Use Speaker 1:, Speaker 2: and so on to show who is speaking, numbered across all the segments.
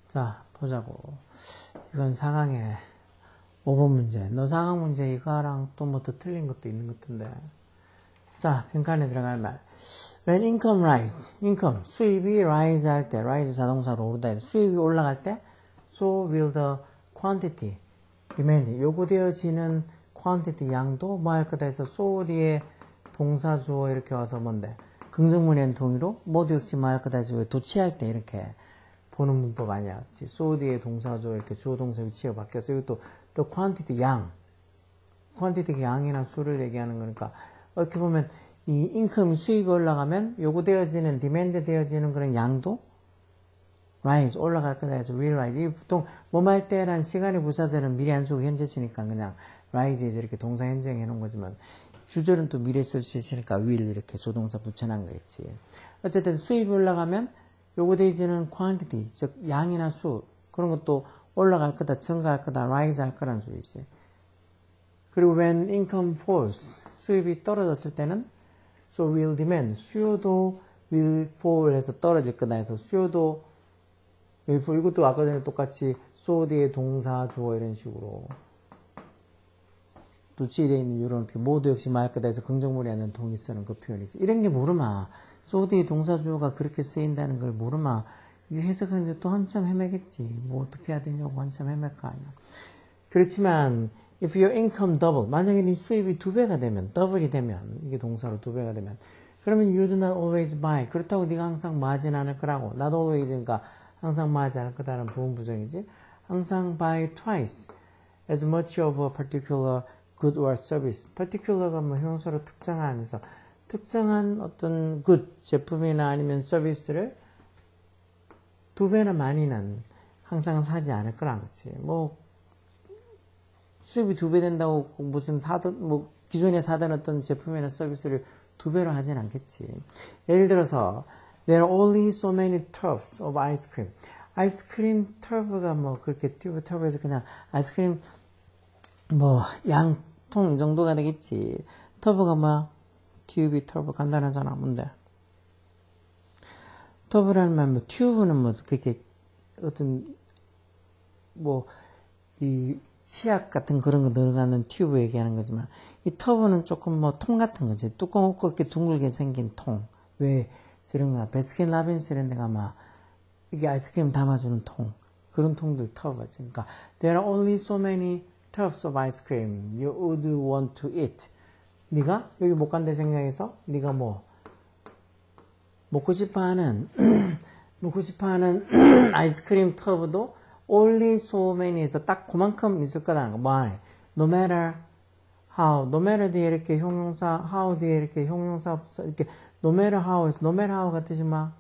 Speaker 1: 자, 보자고. 이건 4강의 5번 문제. 너 4강 문제 이거랑 또 뭐 더 틀린 것도 있는 것 같은데. 자, 평가안에 들어갈 말. When income rise, income, 수입이 rise 할 때, rise 자동사로 오르다 해서 수입이 올라갈 때, so will the quantity, demand, 요구되어지는 quantity, 양도 뭐 할 거다 해서 so 뒤에 동사 주어 이렇게 와서 뭔데? 긍정문에는 동의로, 모두 역시 뭐 할 거다 해서 도취할 때 이렇게 보는 문법 아니야. so 뒤에 동사 주어 이렇게 주어 동사 위치가 바뀌어서 이것도 the quantity, 양. quantity가 양이나 수를 얘기하는 거니까 어떻게 보면 이 인컴 수입이 올라가면 요구되어지는 디맨드 되어지는 그런 양도 rise 올라갈 거다 해서 will rise. 이 보통 뭐할 때란 시간의 부사절은 미래 안 쓰고 현재 쓰니까 그냥 rise에 이렇게 동사 현재해 놓은 거지만 주절은 또 미래 쓸 수 있으니까 will 이렇게 조동사 붙여놓은 거겠지. 어쨌든 수입이 올라가면 요구되어지는 quantity 즉 양이나 수 그런 것도 올라갈 거다 증가할 거다 rise 할 거란 소리지. 그리고 when income falls 수입이 떨어졌을 때는 so will demand 수요도 will fall 해서 떨어질 거다 해서 수요도 will fall 이것도 아까 전에 똑같이 so 뒤에 동사 주어 이런 식으로 도치되어 있는 이런 모두 역시 말 거다 해서 긍정문이 아닌 동의 쓰는 그 표현이지. 이런 게 모르마 so 뒤에 동사 주어가 그렇게 쓰인다는 걸 모르마 이게 해석하는데 또 한참 헤매겠지. 뭐 어떻게 해야 되냐고 한참 헤맬 거 아니야. 그렇지만 if your income double, 만약에 네 수입이 2배가 되면, double이 되면, 이게 동사로 2배가 되면, 그러면 you do not always buy. 그렇다고 네가 항상 마진 않을 거라고. not always니까 항상 마진 않을 거다라는 부분 부정이지. 항상 buy twice as much of a particular good or service. particular가 뭐 형용사로 특정한 해서 특정한 어떤 good, 제품이나 아니면 서비스를 2배나 많이는 항상 사지 않을 거라는 거지. 뭐 수입이 2배 된다고 무슨 사던 뭐 기존에 사던 어떤 제품이나 서비스를 2배로 하진 않겠지. 예를 들어서 there are only so many tubs of ice cream. 아이스크림 터브가 뭐 그렇게 튜브 터브에서 그냥 아이스크림 뭐 양통 이 정도가 되겠지. 터브가 뭐 튜브 터브 간단하잖아. 뭔데? 터브라는 말 뭐 튜브는 뭐 그렇게 어떤 뭐 이 치약 같은 그런 거 들어가는 튜브 얘기하는 거지만 이 터브는 조금 뭐 통 같은 거지. 뚜껑 없고 이렇게 둥글게 생긴 통. 왜 저런 거 베스킨 라빈스 이런 데가 막 이게 아이스크림 담아주는 통. 그런 통들 터브지. 그러니까 there are only so many tubs of ice cream you would want to eat. 네가 여기 못 간다 생각해서 네가 뭐 먹고 싶어하는 아이스크림 터브도 only so many에서 딱 그만큼 있을 거라는 거. 뭐 no matter how, no matter 뒤에 이렇게 형용사, how 뒤에 이렇게 형용사 이렇게 no matter how에서 no matter how가 뜻이 막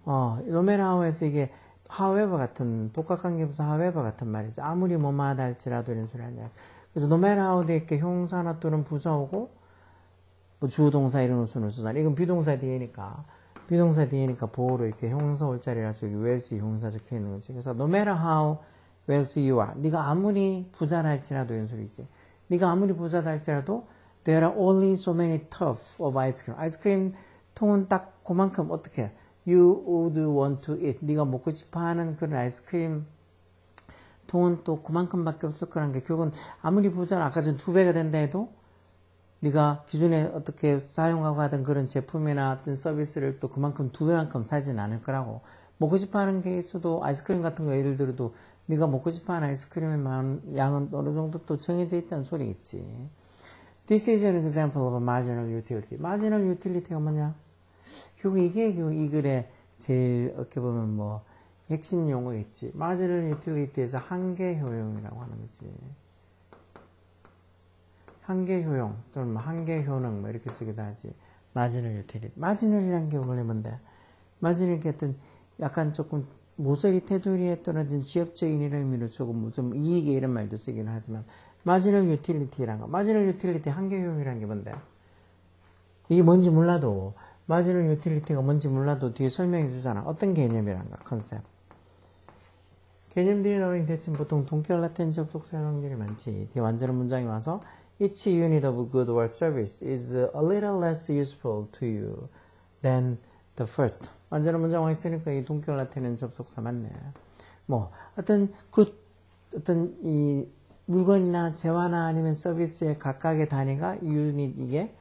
Speaker 1: no matter how에서 이게 however 같은 복합관계부사 however 같은 말이지. 아무리 뭐마다 할지라도 이런 소리 하냐. 그래서 no matter how 뒤에 이렇게 형용사나 또는 부사 오고 뭐 주동사 이런 우선을 쓰다. 이건 비동사 뒤에니까 보호로 이렇게 형용사 올 자리라서 여기 wealthy 형용사 적혀 있는 거지. 그래서 no matter how wealthy you are. 네가 아무리 부자라 할지라도 이런 소리지. 네가 아무리 부자다 할지라도 there are only so many tubs of ice cream. 아이스크림 통은 딱 그만큼 어떻게 you would want to eat. 네가 먹고 싶어하는 그런 아이스크림 통은 또 그만큼밖에 없을 거란 게 결국은 아무리 부자라 아까 전 2배가 된다 해도 네가 기존에 어떻게 사용하고 하던 그런 제품이나 어떤 서비스를 또 그만큼 2배만큼 사지는 않을 거라고. 먹고 싶어하는 게 있어도 아이스크림 같은 거 예를 들어도 네가 먹고 싶어하는 아이스크림의 양은 어느 정도 또 정해져 있다는 소리겠지. This is an example of a marginal utility. marginal utility가 뭐냐? 결국 이게 이 글의 제일 어떻게 보면 뭐 핵심 용어겠지. marginal utility에서 한계 효용이라고 하는 거지. 한계 효용 또는 뭐 한계 효능 뭐 이렇게 쓰기도 하지. 마지널 유틸리티. 마지널이란 게 원래 뭔데? 마지널이 어떤 약간 조금 모서리 테두리에 떨어진 지역적인 이런 의미로 조금 좀 이익에 이런 말도 쓰기는 하지만 마지널 유틸리티라는 거. 마지널 유틸리티 한계 효용이라는 게 뭔데? 이게 뭔지 몰라도 마지널 유틸리티가 뭔지 몰라도 뒤에 설명해 주잖아. 어떤 개념이란가 컨셉. 개념 뒤에 나오는 대신 보통 동격 라틴 접속 사용 확률이 많지. 뒤에 완전한 문장이 와서 Each unit of good or service is a little less useful to you than the first. 완전한 문장화 있으니까 이 동결나타내는 접속사 맞네. 뭐 어떤 이 물건이나 재화나 아니면 서비스의 각각의 단위가 유닛 이게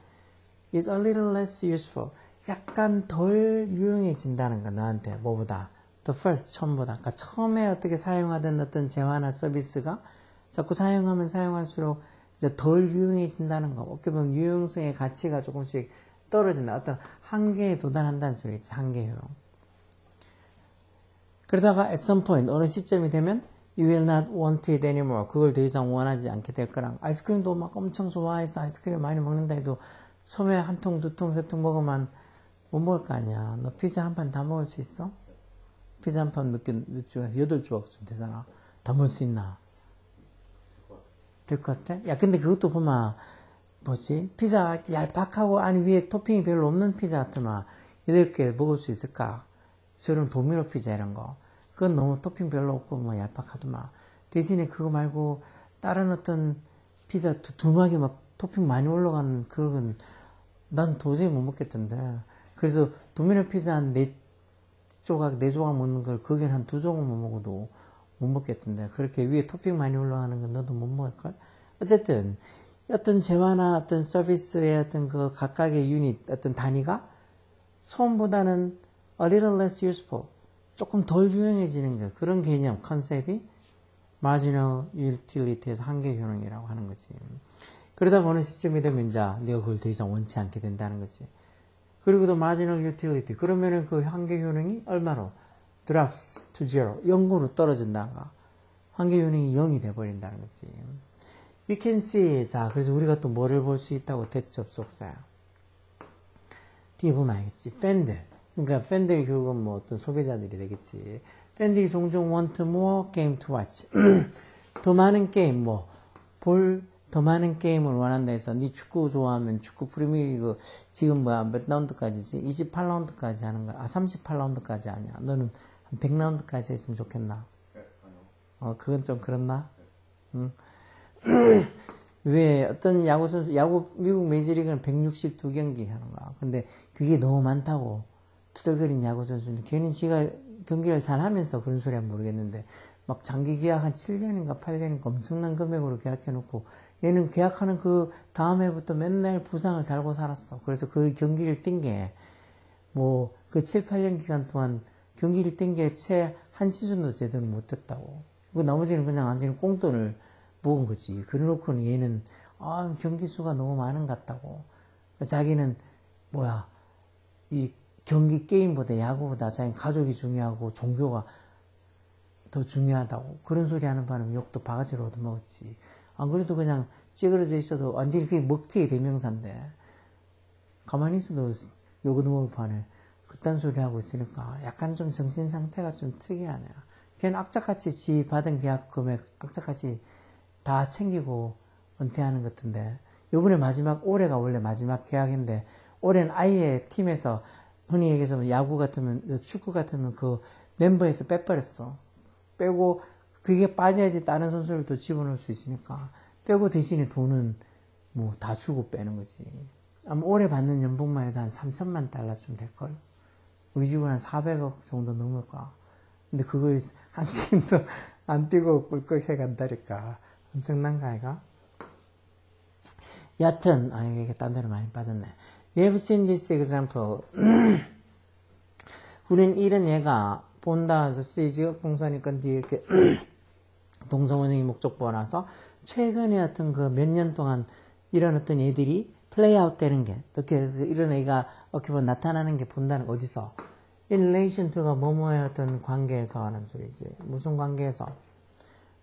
Speaker 1: is a little less useful. 약간 덜 유용해진다는 거 너한테 뭐보다 the first 처음보다. 그러니까 처음에 어떻게 사용하던 어떤 재화나 서비스가 자꾸 사용하면 사용할수록 이제 덜 유용해진다는 거. 어떻게 보면 유용성의 가치가 조금씩 떨어진다. 어떤 한계에 도달한다는 소리겠지. 한계 효용. 그러다가 at some point 어느 시점이 되면 you will not want it anymore. 그걸 더 이상 원하지 않게 될 거랑. 아이스크림도 막 엄청 좋아해서 아이스크림 많이 먹는다 해도 처음에 한 통, 두 통, 세 통 먹으면 못 먹을 거 아니야. 너 피자 한 판 다 먹을 수 있어? 피자 한 판 몇 조각? 8조각쯤 되잖아. 다 먹을 수 있나? 될 것 같아? 야, 근데 그것도 보면, 뭐지? 피자 얄팍하고 안에 위에 토핑이 별로 없는 피자 같으면 8개 먹을 수 있을까? 저런 도미노 피자 이런 거. 그건 너무 토핑 별로 없고 뭐 얄팍하더만. 대신에 그거 말고 다른 어떤 피자 두 마리 막 토핑 많이 올라가는 그런 난 도저히 못 먹겠던데. 그래서 도미노 피자 한 4조각 먹는 걸 거긴 한 2조각만 먹어도 못 먹겠던데. 그렇게 위에 토핑 많이 올라가는 건 너도 못 먹을걸? 어쨌든 어떤 재화나 어떤 서비스의 어떤 그 각각의 유닛, 어떤 단위가 처음보다는 a little less useful. 조금 덜 유용해지는 거. 그런 개념, 컨셉이 marginal utility에서 한계 효능이라고 하는 거지. 그러다가 어느 시점이 되면 이제 내가 그걸 더 이상 원치 않게 된다는 거지. 그리고 또 marginal utility. 그러면은 그 한계 효능이 얼마로? drops to zero. 0으로 떨어진다가. 한계 효능이 0이 돼버린다는 거지. We can see. 자, 그래서 우리가 또 뭐를 볼 수 있다고 대접속사야. 뒤에 보면 알겠지. 팬들. 그러니까 팬들 결국은 뭐 어떤 소비자들이 되겠지. 팬들이 종종 want more game to watch. 더 많은 게임, 뭐, 더 많은 게임을 원한다 해서, 니 축구 좋아하면 축구 프리미어리그 지금 뭐야, 몇 라운드까지지? 28라운드까지 하는 거야. 아, 38라운드까지 아니야. 너는 한 100라운드까지 했으면 좋겠나?
Speaker 2: 네, 아니요.
Speaker 1: 그건 좀 그렇나? 응? 왜, 어떤 야구 선수, 미국 메이저리그는 162경기 하는 거야. 근데 그게 너무 많다고. 투덜거린 야구 선수는 괜히 지가 경기를 잘 하면서 그런 소리 하면 모르겠는데, 막 장기 계약 한 7년인가 8년인가 엄청난 금액으로 계약해놓고, 얘는 계약하는 그 다음 해부터 맨날 부상을 달고 살았어. 그래서 그 경기를 뛴 게, 뭐, 그 7, 8년 기간 동안 경기를 뛴 게 채 한 시즌도 제대로 못 했다고. 그 나머지는 그냥 완전히 꽁돈을 먹은 거지. 그래 놓고는 얘는, 경기 수가 너무 많은 것 같다고. 자기는, 이 경기 게임보다 야구보다 자기 가족이 중요하고 종교가 더 중요하다고. 그런 소리 하는 바람에 욕도 바가지로 얻어먹었지. 안 그래도 그냥 찌그러져 있어도 완전히 그게 먹튀의 대명사인데 가만히 있어도 욕 얻어먹을 판에 그딴 소리 하고 있으니까 약간 좀 정신 상태가 좀 특이하네요. 걔는 악착같이 지 받은 계약 금액 악착같이 다 챙기고 은퇴하는 것 같은데 요번에 올해가 원래 마지막 계약인데 올해는 아예 팀에서 흔히 얘기해서 야구 같으면 축구 같으면 그 멤버에서 빼버렸어. 빼고 그게 빠져야지 다른 선수를 또 집어넣을 수 있으니까 빼고 대신에 돈은 뭐 다 주고 빼는 거지. 아마 올해 받는 연봉만 해도 한 3천만 달러쯤 될걸. 우리 집은 한 400억 정도 넘을까. 근데 그거 한 게임도 안 뛰고 꿀꺽해 간다니까. 엄청난가 아이가? 여튼 이게 딴 데로 많이 빠졌네. We have seen this example. 우린 이런 얘가 본다 해서 쓰이지 동사니까 뒤에 이렇게 동사원형이 목적보가 나서 최근에 어떤 그 몇 년 동안 이런 어떤 애들이 플레이 아웃 되는 게 어떻게 이런 애가 어떻게 보면 나타나는 게 본다는 어디서 in relation to가 뭐뭐의 어떤 관계에서 하는 소리지. 무슨 관계에서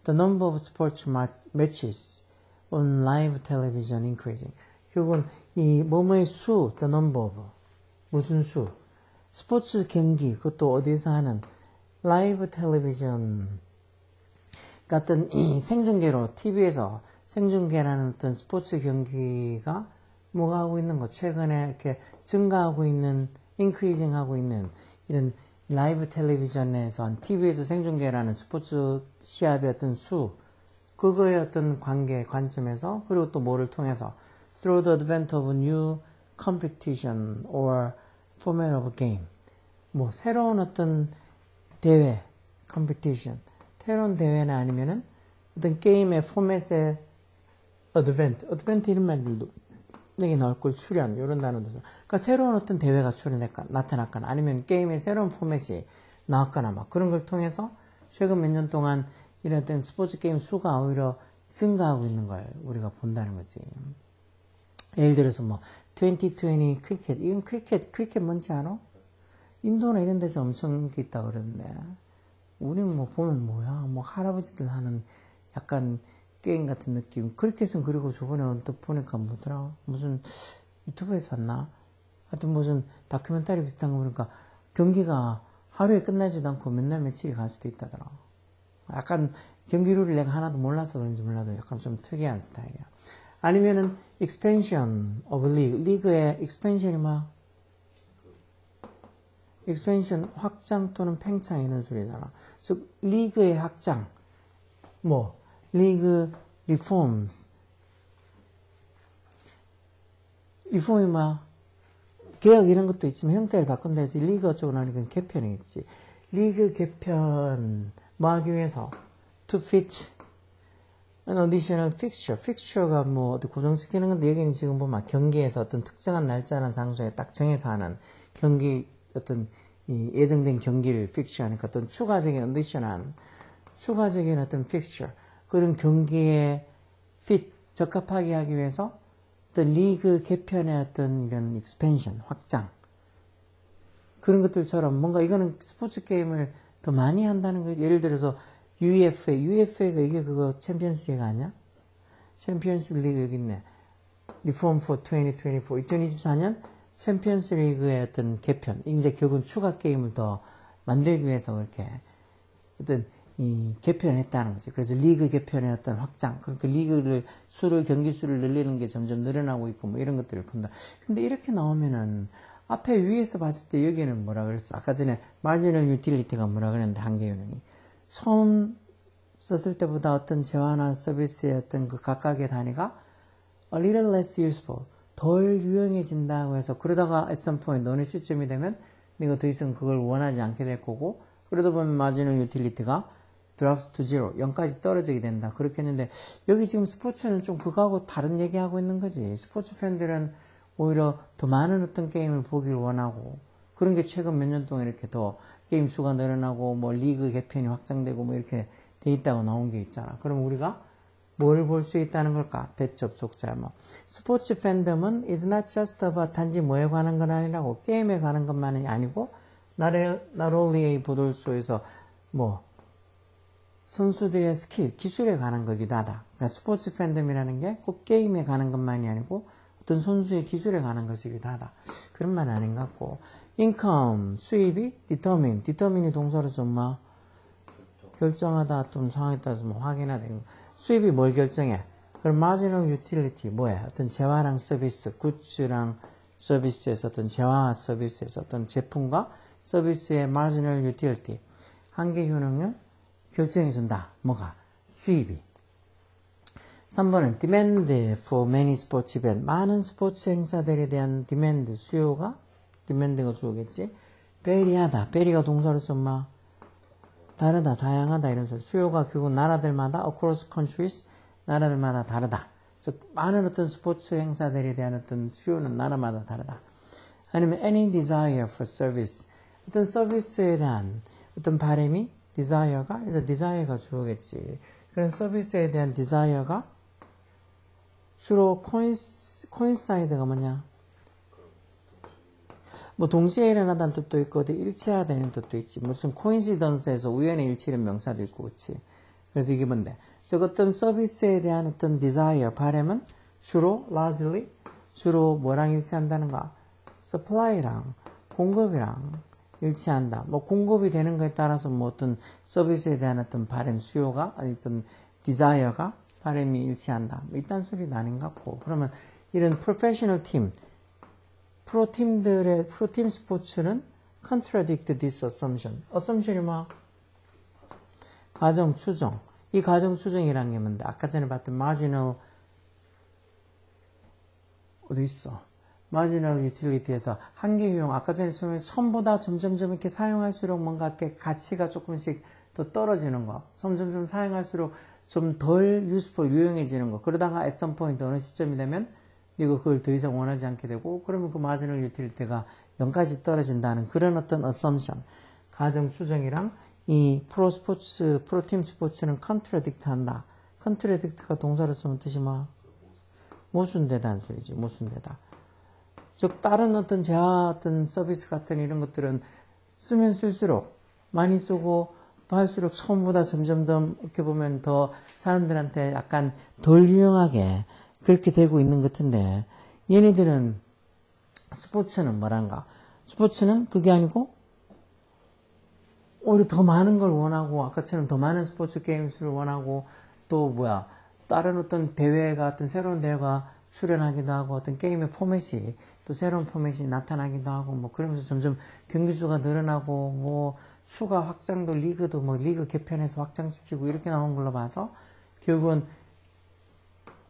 Speaker 1: the number of sports matches on live television increasing. 결국은 이 뭐뭐의 수, the number of 무슨 수 스포츠 경기 그것도 어디서 하는 라이브 텔레비전 같은 이 생중계로 TV에서 생중계라는 어떤 스포츠 경기가 뭐가 하고 있는 거 최근에 이렇게 증가하고 있는 increasing 하고 있는 이런 라이브 텔레비전에서 한 TV에서 생중계라는 스포츠 시합의 어떤 수 그거의 어떤 관점에서 그리고 또 뭐를 통해서 through the advent of new competition or format of game 뭐 새로운 어떤 대회, 컴피티션, 새로운 대회나 아니면은 어떤 게임의 포맷의 어드벤트 이런 말들도 여기 나올 걸 출연 이런 단어도 그러니까 새로운 어떤 대회가 나타났거나 아니면 게임의 새로운 포맷이 나왔거나 막 그런 걸 통해서 최근 몇 년 동안 이런 어떤 스포츠 게임 수가 오히려 증가하고 있는 걸 우리가 본다는 거지. 예를 들어서 뭐 2020 크리켓 이건 크리켓 뭔지 알아? 인도나 이런 데서 엄청 인기 있다 그러는데 우리는 뭐 보면 뭐야 뭐 할아버지들 하는 약간 게임 같은 느낌. 크리켓은 그리고 저번에 언뜻 보니까 뭐더라 무슨 유튜브에서 봤나? 하여튼 무슨 다큐멘터리 비슷한 거 보니까 경기가 하루에 끝나지도 않고 몇 날 며칠이 갈 수도 있다더라. 약간 경기 룰을 내가 하나도 몰라서 그런지 몰라도 약간 좀 특이한 스타일이야. 아니면은 expansion of league. 리그의 expansion이 뭐야? expansion 확장 또는 팽창 이런 소리잖아. 즉 리그의 확장, 뭐 리그 reforms. 리폼이 뭐야? 개혁 이런 것도 있지만 형태를 바꾼다 해서 리그 어쩌고 나니까 개편이겠지. 리그 개편 뭐 하기 위해서 to fit an additional fixture. fixture가 뭐 어디 고정시키는 건데 여기는 지금 보면 경기에서 어떤 특정한 날짜나 장소에 딱 정해서 하는 경기 어떤 이 예정된 경기를 fixture 하니까 어떤 추가적인 어떤 fixture 그런 경기에 fit 적합하게 하기 위해서 어떤 리그 개편의 어떤 이런 expansion 확장 그런 것들처럼 뭔가 이거는 스포츠 게임을 더 많이 한다는 거예요. 예를 들어서 UEFA가 이게 그거 챔피언스 리그 아니야? 챔피언스 리그 여기 있네. Reform for 2024. 2024년 챔피언스 리그의 어떤 개편. 이제 결국은 추가 게임을 더 만들기 위해서 그렇게 어떤 이 개편했다는 거지. 그래서 리그 개편의 어떤 확장. 그러니까 리그를 경기 수를 늘리는 게 점점 늘어나고 있고 뭐 이런 것들을 본다. 근데 이렇게 나오면은 앞에 위에서 봤을 때 여기는 뭐라 그랬어? 아까 전에 marginal utility가 뭐라 그랬는데 한계 요령이. 처음 썼을 때보다 어떤 재화나 서비스의 어떤 그 각각의 단위가 a little less useful, 덜 유용해진다고 해서 그러다가 at some point 어느 시점이 되면 네가 더 이상 그걸 원하지 않게 될 거고 그러다 보면 marginal utility가 drops to zero, 0까지 떨어지게 된다. 그렇게 했는데 여기 지금 스포츠는 좀 그거하고 다른 얘기하고 있는 거지. 스포츠 팬들은 오히려 더 많은 어떤 게임을 보길 원하고 그런 게 최근 몇 년 동안 이렇게 더 게임 수가 늘어나고 뭐 리그 개편이 확장되고 뭐 이렇게 돼 있다고 나온 게 있잖아. 그럼 우리가 뭘 볼 수 있다는 걸까? 대접속사야 뭐. 스포츠 팬덤은 is not just about 단지 뭐에 관한 건 아니라고 게임에 관한 것만이 아니고 not only 보돌소에서 뭐 선수들의 스킬, 기술에 관한 거기도 하다. 그러니까 스포츠 팬덤이라는 게 꼭 게임에 관한 것만이 아니고 어떤 선수의 기술에 관한 것이기도 하다. 그런 말은 아닌 것 같고 income, 수입이 determine이 동사로서 뭐 결정하다 좀 상황에 따라서 뭐 확인하다. 수입이 뭘 결정해? 그럼 marginal utility 뭐야? 어떤 재화랑 서비스, 굿즈랑 서비스에서 어떤 재화와 서비스에서 어떤 제품과 서비스의 marginal utility 한계 효능을 결정해준다. 뭐가? 수입이. 3번은 demand for many sports events. 많은 스포츠 행사들에 대한 demand, 수요가 demand가 주어겠지. vary하다. vary가 동사로서 뭐 다르다, 다양하다 이런 소리. 수요가 결국 나라들마다 across countries, 나라들마다 다르다. 즉 많은 어떤 스포츠 행사들에 대한 어떤 수요는 나라마다 다르다. 아니면 any desire for service. 어떤 서비스에 대한 어떤 바람이 desire가 주어겠지. 그런 서비스에 대한 desire가 주로 coincide가 뭐냐? 뭐 동시에 일어나다는 뜻도 있고 어디 일치하다는 뜻도 있지. 무슨 coincidence에서 우연의 일치는 명사도 있고 그렇지. 그래서 이게 뭔데? 즉 어떤 서비스에 대한 어떤 desire, 바람은 주로 largely 주로 뭐랑 일치한다는가? supply랑 공급이랑 일치한다. 뭐 공급이 되는 거에 따라서 뭐 어떤 서비스에 대한 어떤 바람, 수요가 아니 어떤 desire가 바람이 일치한다. 뭐 이딴 소리는 아닌 것 같고. 그러면 이런 프로페셔널 팀, 프로팀 스포츠는 contradict this assumption. assumption이 뭐? 가정 추정. 이 가정 추정이라는 게 뭔데? 아까 전에 봤던 marginal 어디 있어? 마지널 유틸리티에서 한계 효용, 아까 전에 처음보다 점점점 이렇게 사용할수록 뭔가 이렇게 가치가 조금씩 더 떨어지는 거, 점점점 사용할수록 좀 덜 유스풀, 유용해지는 거. 그러다가 at some point 어느 시점이 되면 이거 그걸 더 이상 원하지 않게 되고, 그러면 그 마지널 유틸리티가 0까지 떨어진다는 그런 어떤 assumption, 가정 추정이랑 이 프로스포츠, 프로팀 스포츠는 컨트라딕트 한다. 컨트라딕트가 동사로 쓰면 뜻이 뭐? 모순되다는 소리지, 모순되다. 즉, 다른 어떤 재화 어떤 서비스 같은 이런 것들은 쓰면 쓸수록 많이 쓰고 또 할수록 처음보다 점점 더 이렇게 보면 더 사람들한테 약간 덜 유용하게 그렇게 되고 있는 것 같은데, 얘네들은 스포츠는 뭐란가? 스포츠는 그게 아니고 오히려 더 많은 걸 원하고, 아까처럼 더 많은 스포츠 게임수를 원하고, 또 뭐야, 다른 어떤 대회 같은 새로운 대회가 출연하기도 하고, 어떤 게임의 포맷이 또 새로운 포맷이 나타나기도 하고, 뭐 그러면서 점점 경기 수가 늘어나고, 뭐 추가 확장도 리그도 뭐 리그 개편해서 확장시키고 이렇게 나온 걸로 봐서 결국은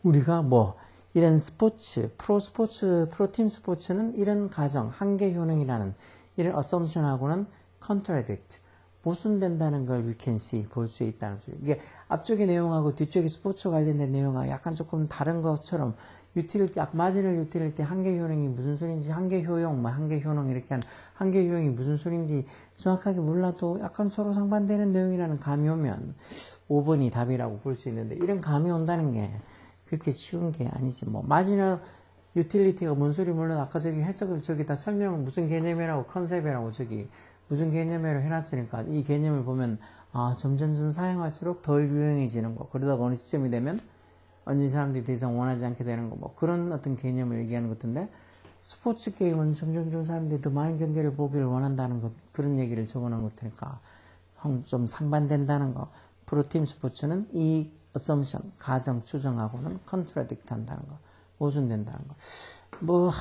Speaker 1: 우리가 뭐 이런 스포츠, 프로팀 스포츠는 이런 가정, 한계 효능이라는 이런 assumption하고는 contradict, 모순된다는 걸 we can see, 볼 수 있다는 소리. 이게 앞쪽의 내용하고 뒤쪽의 스포츠 관련된 내용하고 약간 조금 다른 것처럼 유틸리티, 마지널 유틸리티 한계 효능이 무슨 소리인지, 한계 효용, 한계 효능 이렇게 한 한계 효용이 무슨 소리인지 정확하게 몰라도 약간 서로 상반되는 내용이라는 감이 오면 5번이 답이라고 볼 수 있는데, 이런 감이 온다는 게 그렇게 쉬운 게 아니지. 뭐 마지널 유틸리티가 뭔 소리 물론 아까 저기 해석을 저기다 설명은 무슨 개념이라고 컨셉이라고 저기 무슨 개념으로 해놨으니까 이 개념을 보면 점점점 사용할수록 덜 유용해지는 거, 그러다가 어느 시점이 되면 완전히 사람들이 더 이상 원하지 않게 되는 거, 뭐 그런 어떤 개념을 얘기하는 것 같은데, 스포츠 게임은 점점점 사람들이 더 많은 경기를 보기를 원한다는 것, 그런 얘기를 적어놓은 것 같으니까 좀 상반된다는 거. 프로팀 스포츠는 이 assumption, 가정, 추정하고는 contradict 한다는 거, 모순된다는 거. 뭐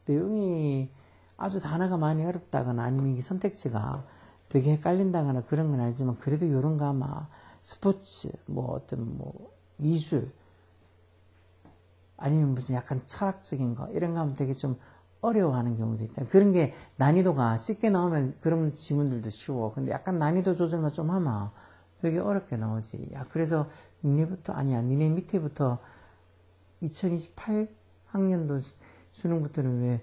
Speaker 1: 내용이 아주 단어가 많이 어렵다거나 아니면 이게 선택지가 되게 헷갈린다거나 그런 건 아니지만, 그래도 요런 거 아마 스포츠, 뭐 어떤 뭐 미술, 아니면 무슨 약간 철학적인 거 이런 거 하면 되게 좀 어려워하는 경우도 있잖아요. 그런 게 난이도가 쉽게 나오면 그런 지문들도 쉬워. 근데 약간 난이도 조절만 좀 하면 되게 어렵게 나오지. 야, 그래서 니네 밑에부터 2028 학년도 수능부터는 왜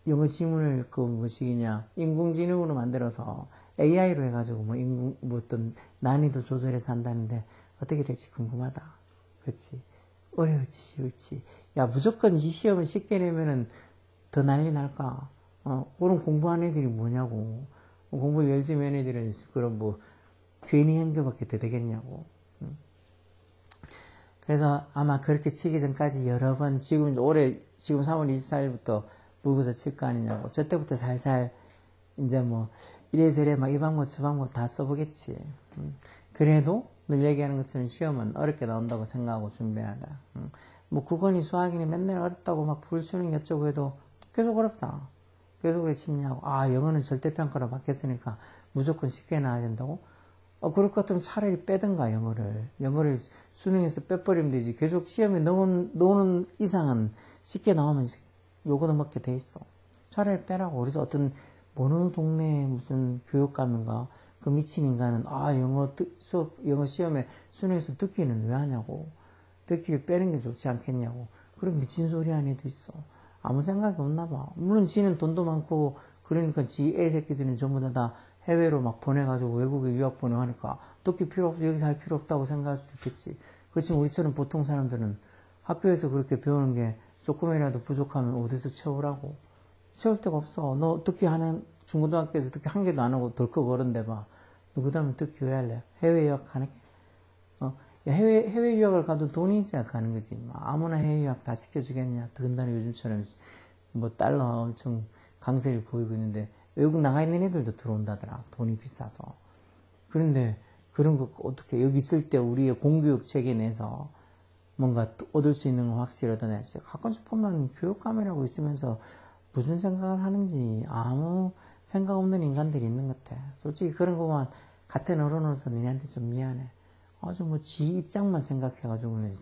Speaker 1: 영어 지문을 그 뭐시기냐, 인공지능으로 만들어서 AI로 해가지고 뭐 어떤 난이도 조절해서 한다는데 어떻게 될지 궁금하다. 그렇지? 어려울지 쉬울지. 야, 무조건 이 시험을 쉽게 내면은 더 난리 날까? 그런 공부하는 애들이 뭐냐고. 공부를 열심히 하는 애들은 그런 뭐 괜히 행동밖에 더 되겠냐고. 그래서 아마 그렇게 치기 전까지 여러 번, 지금 3월 24일부터 모의고사 칠 거 아니냐고. 저 때부터 살살 이제 뭐 이래저래 막 이 방법 저 방법 다 써보겠지. 그래도 늘 얘기하는 것처럼 시험은 어렵게 나온다고 생각하고 준비하다. 뭐 국어니 수학이니 맨날 어렵다고 막 불수능 어쩌고 해도 계속 어렵잖아. 계속 왜 쉽냐고. 영어는 절대평가로 바뀌었으니까 무조건 쉽게 나와야 된다고? 그럴 것 같으면 차라리 빼든가, 영어를 수능에서 빼버리면 되지. 계속 시험에 넣는 이상은 쉽게 나오면 요거도 먹게 돼 있어. 차라리 빼라고. 그래서 어떤 어느 동네 무슨 교육감인가 그 미친 인간은 영어 시험에 수능에서 듣기는 왜 하냐고. 듣기를 빼는 게 좋지 않겠냐고. 그런 미친 소리 하는 애도 있어. 아무 생각이 없나 봐. 물론 지는 돈도 많고 그러니까 지 애 새끼들은 전부 다 해외로 막 보내가지고 외국에 유학 보내하니까 듣기 필요 없어, 여기서 할 필요 없다고 생각할 수도 있겠지. 그렇지만 우리처럼 보통 사람들은 학교에서 그렇게 배우는 게 조금이라도 부족하면 어디서 채우라고. 채울 데가 없어. 너 듣기 하는 중고등학교에서 듣기 한 개도 안 하고 덜컥 어른데 봐. 너 그 다음에 듣기 왜 할래? 해외 유학 가는 게? 해외 유학을 가도 돈이 있어야 가는 거지. 아무나 해외 유학 다 시켜주겠냐. 더군다나 요즘처럼 뭐 달러 엄청 강세를 보이고 있는데 외국 나가 있는 애들도 들어온다더라. 돈이 비싸서. 그런데 그런 거 어떻게 여기 있을 때 우리의 공교육 체계 내에서 뭔가 얻을 수 있는 건 확실히 얻어내야지. 가끔씩 보면 교육감이라고 있으면서 무슨 생각을 하는지 아무 생각 없는 인간들이 있는 것 같아. 솔직히 그런 거 보면 같은 어른으로서 니네한테 좀 미안해. 아주 뭐 지 입장만 생각해가지고는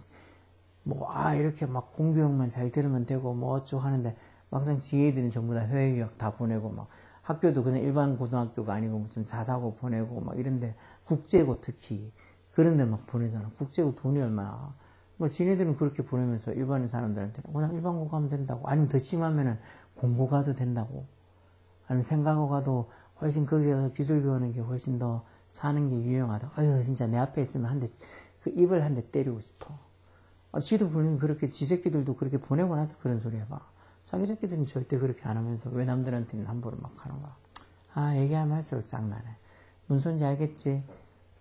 Speaker 1: 이렇게 막 공교육만 잘 들으면 되고 뭐 어쩌고 하는데 막상 지혜들은 전부 다 해외 유학 다 보내고 막 학교도 그냥 일반 고등학교가 아니고 무슨 자사고 보내고 막 이런데 국제고 특히 그런데 막 보내잖아. 국제고 돈이 얼마야. 뭐 지네들은 그렇게 보내면서 일반인 사람들한테는 그냥 일반고 가면 된다고. 아니면 더 심하면은 공고 가도 된다고. 아니면 생각고 가도 훨씬 거기서 기술 배우는 게 훨씬 더 사는 게 유용하다. 아유 진짜 내 앞에 있으면 한 대 그 입을 한 대 때리고 싶어. 지도 분명히 그렇게 지 새끼들도 그렇게 보내고 나서 그런 소리 해봐. 자기 새끼들은 절대 그렇게 안 하면서 왜 남들한테는 함부로 막 하는가. 얘기하면 할수록 짱나네. 무슨 소리인지 알겠지?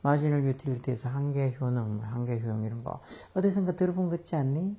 Speaker 1: 마지널 유틸리티에서 한계 효능, 한계 효용 이런 거 어디선가 들어본 것 같지 않니?